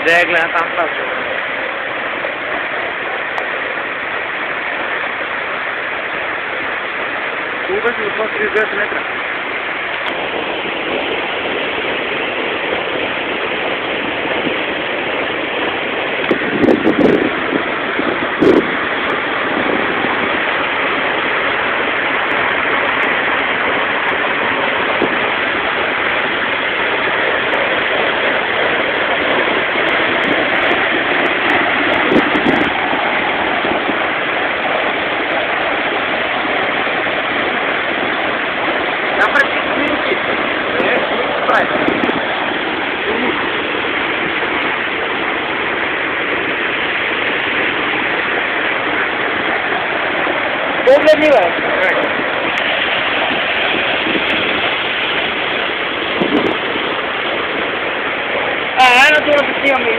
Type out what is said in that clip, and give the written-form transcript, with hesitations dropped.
Regla tantas. Sube si posso dizer essa letra. Dá pra te sentir. Vai. Doble nivel. Ah, no tengo que decir a mi